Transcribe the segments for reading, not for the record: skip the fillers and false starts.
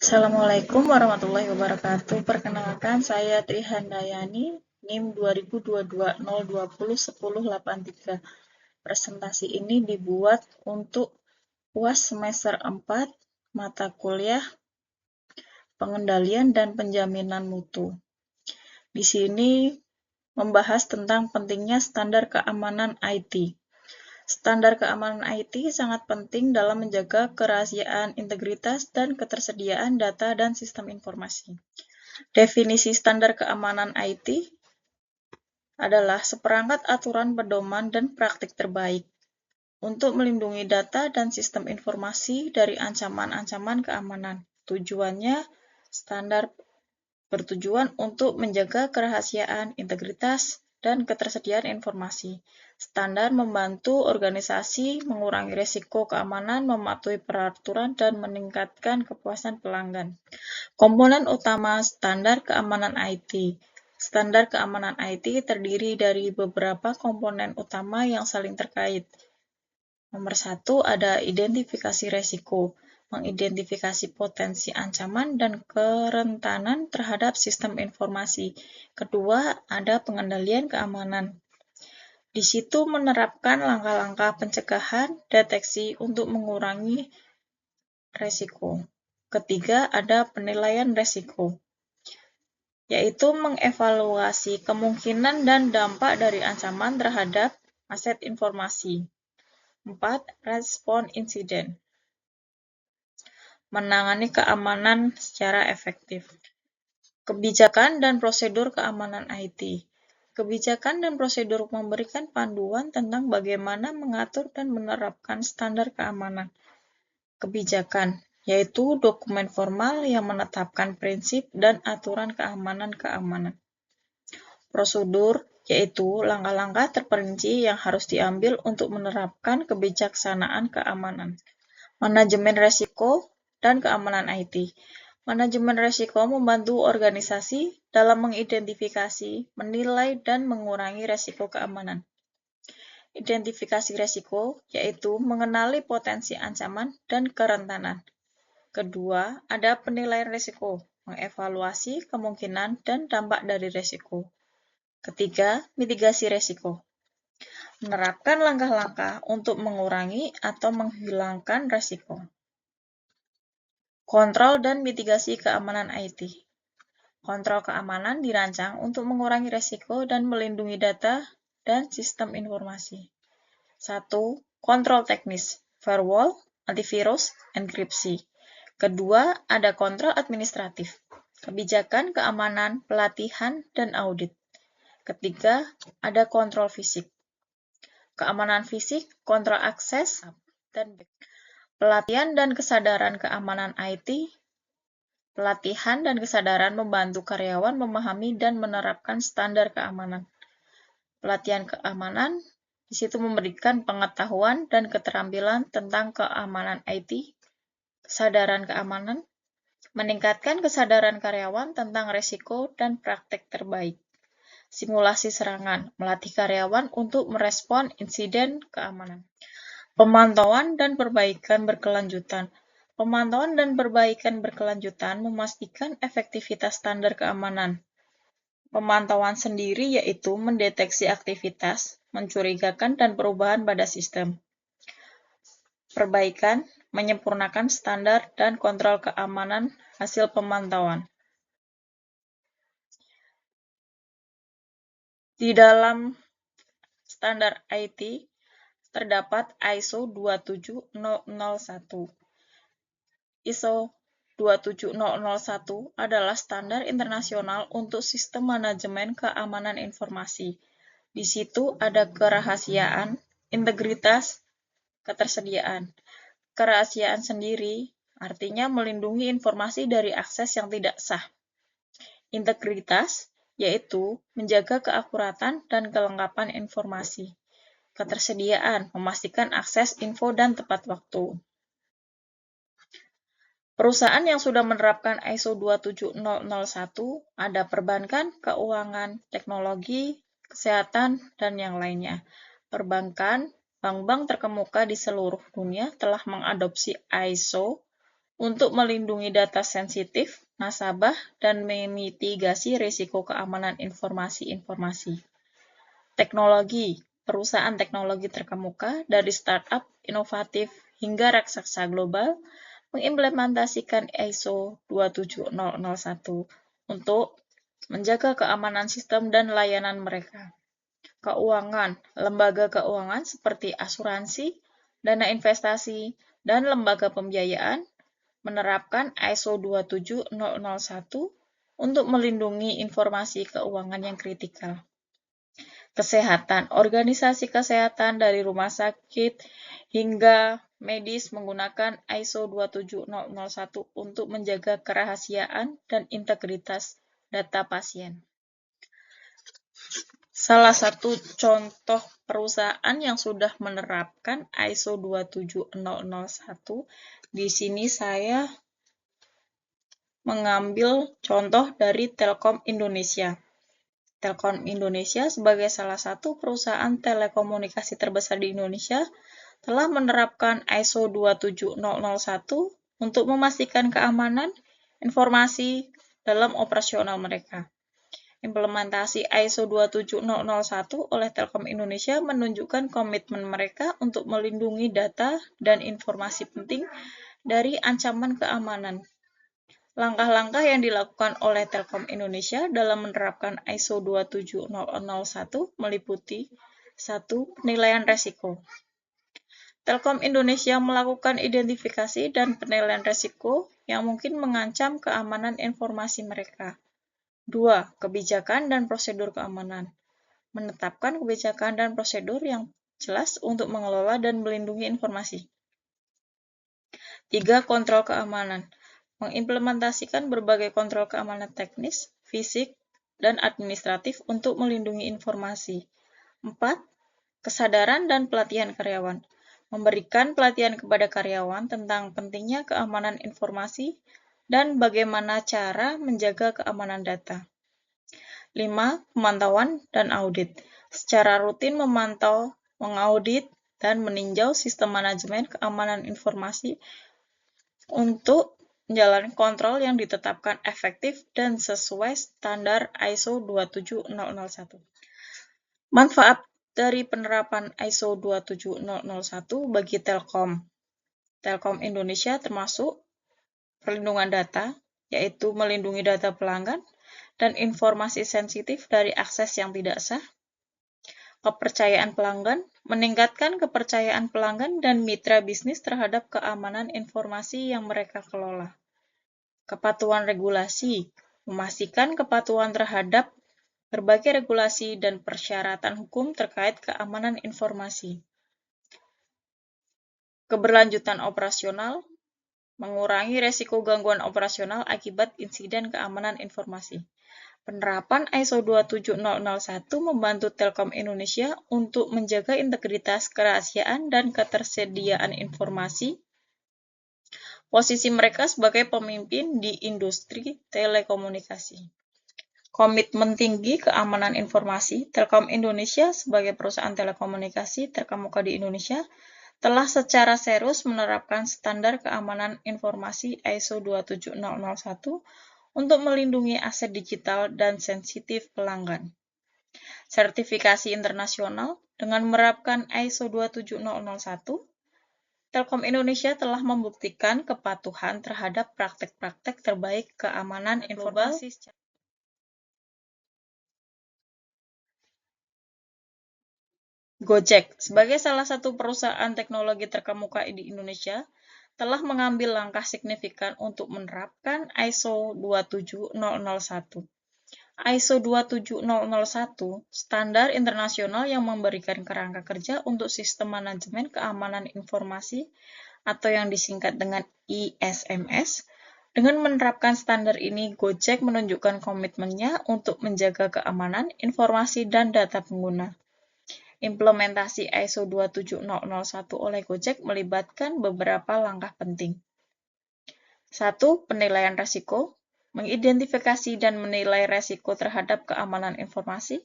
Assalamualaikum warahmatullahi wabarakatuh. Perkenalkan, saya Trihandayani, NIM 2022-020-1083. Presentasi ini dibuat untuk UAS semester 4, mata kuliah Pengendalian dan Penjaminan Mutu. Di sini membahas tentang pentingnya standar keamanan IT. Standar keamanan IT sangat penting dalam menjaga kerahasiaan, integritas, dan ketersediaan data dan sistem informasi. Definisi standar keamanan IT adalah seperangkat aturan pedoman dan praktik terbaik untuk melindungi data dan sistem informasi dari ancaman-ancaman keamanan. Tujuannya, standar bertujuan untuk menjaga kerahasiaan, integritas, dan ketersediaan informasi. Standar membantu organisasi mengurangi risiko keamanan, mematuhi peraturan, dan meningkatkan kepuasan pelanggan. Komponen utama standar keamanan IT. Standar keamanan IT terdiri dari beberapa komponen utama yang saling terkait. Nomor 1 ada identifikasi risiko, mengidentifikasi potensi ancaman dan kerentanan terhadap sistem informasi. Kedua, ada pengendalian keamanan. Di situ menerapkan langkah-langkah pencegahan, deteksi untuk mengurangi risiko. Ketiga, ada penilaian risiko, yaitu mengevaluasi kemungkinan dan dampak dari ancaman terhadap aset informasi. 4. Respon insiden, menangani keamanan secara efektif. Kebijakan dan prosedur keamanan IT. Kebijakan dan prosedur memberikan panduan tentang bagaimana mengatur dan menerapkan standar keamanan. Kebijakan, yaitu dokumen formal yang menetapkan prinsip dan aturan keamanan. Prosedur, yaitu langkah-langkah terperinci yang harus diambil untuk menerapkan kebijaksanaan keamanan. Manajemen risiko dan keamanan IT. Manajemen risiko membantu organisasi dalam mengidentifikasi, menilai, dan mengurangi risiko keamanan. Identifikasi risiko, yaitu mengenali potensi ancaman dan kerentanan. Kedua, ada penilaian risiko, mengevaluasi kemungkinan dan dampak dari risiko. Ketiga, mitigasi risiko, menerapkan langkah-langkah untuk mengurangi atau menghilangkan risiko. Kontrol dan mitigasi keamanan IT. Kontrol keamanan dirancang untuk mengurangi risiko dan melindungi data dan sistem informasi. 1. Kontrol teknis, firewall, antivirus, enkripsi. Kedua, ada kontrol administratif, kebijakan keamanan, pelatihan, dan audit. Ketiga, ada kontrol fisik. Keamanan fisik, kontrol akses, dan pelatihan dan kesadaran keamanan IT. Pelatihan dan kesadaran membantu karyawan memahami dan menerapkan standar keamanan. Pelatihan keamanan di situ memberikan pengetahuan dan keterampilan tentang keamanan IT, kesadaran keamanan, meningkatkan kesadaran karyawan tentang risiko dan praktek terbaik. Simulasi serangan, melatih karyawan untuk merespon insiden keamanan. Pemantauan dan perbaikan berkelanjutan. Pemantauan dan perbaikan berkelanjutan memastikan efektivitas standar keamanan. Pemantauan sendiri yaitu mendeteksi aktivitas, mencurigakan, dan perubahan pada sistem. Perbaikan, menyempurnakan standar dan kontrol keamanan hasil pemantauan. Di dalam standar IT, terdapat ISO 27001. ISO 27001 adalah standar internasional untuk sistem manajemen keamanan informasi. Di situ ada kerahasiaan, integritas, ketersediaan. Kerahasiaan sendiri artinya melindungi informasi dari akses yang tidak sah. Integritas yaitu menjaga keakuratan dan kelengkapan informasi. Ketersediaan memastikan akses info dan tepat waktu. Perusahaan yang sudah menerapkan ISO 27001 ada perbankan, keuangan, teknologi, kesehatan, dan yang lainnya. Perbankan, bank-bank terkemuka di seluruh dunia telah mengadopsi ISO untuk melindungi data sensitif, nasabah, dan memitigasi risiko keamanan informasi-informasi. Teknologi, perusahaan teknologi terkemuka dari startup inovatif hingga raksasa global mengimplementasikan ISO 27001 untuk menjaga keamanan sistem dan layanan mereka. Keuangan, lembaga keuangan seperti asuransi, dana investasi, dan lembaga pembiayaan menerapkan ISO 27001 untuk melindungi informasi keuangan yang kritikal. Kesehatan, organisasi kesehatan dari rumah sakit hingga medis menggunakan ISO 27001 untuk menjaga kerahasiaan dan integritas data pasien. Salah satu contoh perusahaan yang sudah menerapkan ISO 27001, di sini saya mengambil contoh dari Telkom Indonesia. Telkom Indonesia sebagai salah satu perusahaan telekomunikasi terbesar di Indonesia telah menerapkan ISO 27001 untuk memastikan keamanan informasi dalam operasional mereka. Implementasi ISO 27001 oleh Telkom Indonesia menunjukkan komitmen mereka untuk melindungi data dan informasi penting dari ancaman keamanan. Langkah-langkah yang dilakukan oleh Telkom Indonesia dalam menerapkan ISO 27001 meliputi 1. Penilaian resiko. Telkom Indonesia melakukan identifikasi dan penilaian resiko yang mungkin mengancam keamanan informasi mereka. 2. Kebijakan dan prosedur keamanan. Menetapkan kebijakan dan prosedur yang jelas untuk mengelola dan melindungi informasi. 3. Kontrol keamanan. Mengimplementasikan berbagai kontrol keamanan teknis, fisik, dan administratif untuk melindungi informasi. 4. Kesadaran dan pelatihan karyawan. Memberikan pelatihan kepada karyawan tentang pentingnya keamanan informasi dan bagaimana cara menjaga keamanan data. 5. Pemantauan dan audit. Secara rutin memantau, mengaudit, dan meninjau sistem manajemen keamanan informasi untuk menjalani kontrol yang ditetapkan efektif dan sesuai standar ISO 27001. Manfaat dari penerapan ISO 27001 bagi Telkom. Telkom Indonesia termasuk perlindungan data, yaitu melindungi data pelanggan dan informasi sensitif dari akses yang tidak sah. Kepercayaan pelanggan, meningkatkan kepercayaan pelanggan dan mitra bisnis terhadap keamanan informasi yang mereka kelola. Kepatuhan regulasi, memastikan kepatuhan terhadap berbagai regulasi dan persyaratan hukum terkait keamanan informasi. Keberlanjutan operasional, mengurangi resiko gangguan operasional akibat insiden keamanan informasi. Penerapan ISO 27001 membantu Telkom Indonesia untuk menjaga integritas, kerahasiaan, dan ketersediaan informasi. Posisi mereka sebagai pemimpin di industri telekomunikasi. Komitmen tinggi keamanan informasi, Telkom Indonesia sebagai perusahaan telekomunikasi terkemuka di Indonesia telah secara serius menerapkan standar keamanan informasi ISO 27001 untuk melindungi aset digital dan sensitif pelanggan. Sertifikasi internasional dengan menerapkan ISO 27001, Telkom Indonesia telah membuktikan kepatuhan terhadap praktek-praktek terbaik keamanan informasi. Gojek, sebagai salah satu perusahaan teknologi terkemuka di Indonesia, telah mengambil langkah signifikan untuk menerapkan ISO 27001. ISO 27001 standar internasional yang memberikan kerangka kerja untuk sistem manajemen keamanan informasi atau yang disingkat dengan ISMS. Dengan menerapkan standar ini, Gojek menunjukkan komitmennya untuk menjaga keamanan informasi dan data pengguna. Implementasi ISO 27001 oleh Gojek melibatkan beberapa langkah penting. 1. Penilaian risiko. Mengidentifikasi dan menilai risiko terhadap keamanan informasi.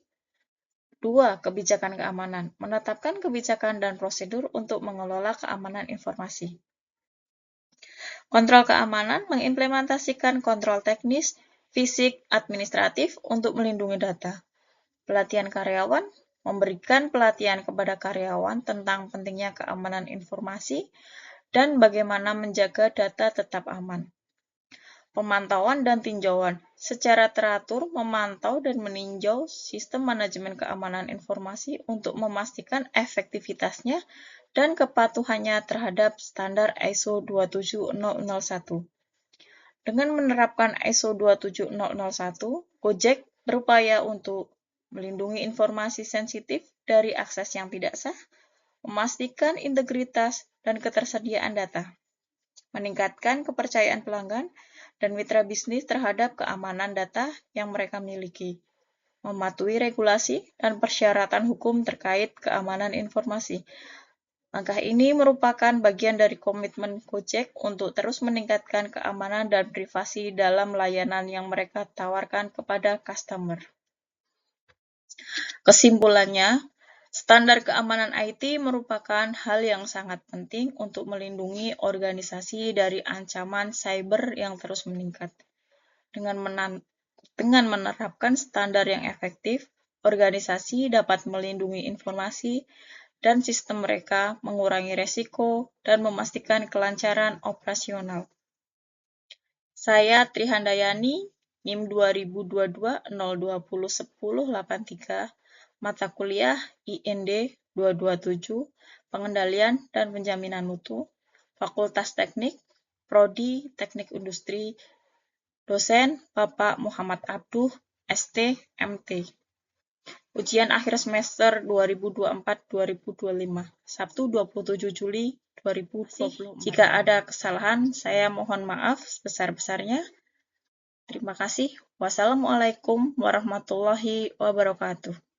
2. Kebijakan keamanan. Menetapkan kebijakan dan prosedur untuk mengelola keamanan informasi. Kontrol keamanan mengimplementasikan kontrol teknis, fisik, administratif untuk melindungi data. Pelatihan karyawan memberikan pelatihan kepada karyawan tentang pentingnya keamanan informasi dan bagaimana menjaga data tetap aman. Pemantauan dan tinjauan secara teratur memantau dan meninjau sistem manajemen keamanan informasi untuk memastikan efektivitasnya dan kepatuhannya terhadap standar ISO 27001. Dengan menerapkan ISO 27001, Gojek berupaya untuk melindungi informasi sensitif dari akses yang tidak sah, memastikan integritas dan ketersediaan data, meningkatkan kepercayaan pelanggan dan mitra bisnis terhadap keamanan data yang mereka miliki, mematuhi regulasi dan persyaratan hukum terkait keamanan informasi. Langkah ini merupakan bagian dari komitmen Gojek untuk terus meningkatkan keamanan dan privasi dalam layanan yang mereka tawarkan kepada customer. Kesimpulannya, standar keamanan IT merupakan hal yang sangat penting untuk melindungi organisasi dari ancaman cyber yang terus meningkat. Dengan menerapkan standar yang efektif, organisasi dapat melindungi informasi dan sistem mereka, mengurangi resiko, dan memastikan kelancaran operasional. Saya Trihandayani, NIM 2022-020-1083, mata kuliah IND 227, Pengendalian dan Penjaminan Mutu, Fakultas Teknik, Prodi Teknik Industri, dosen Bapak Muhammad Abduh, ST, MT. Ujian akhir semester 2024-2025, Sabtu 27 Juli 2024. Jika ada kesalahan, saya mohon maaf sebesar-besarnya. Terima kasih. Wassalamualaikum warahmatullahi wabarakatuh.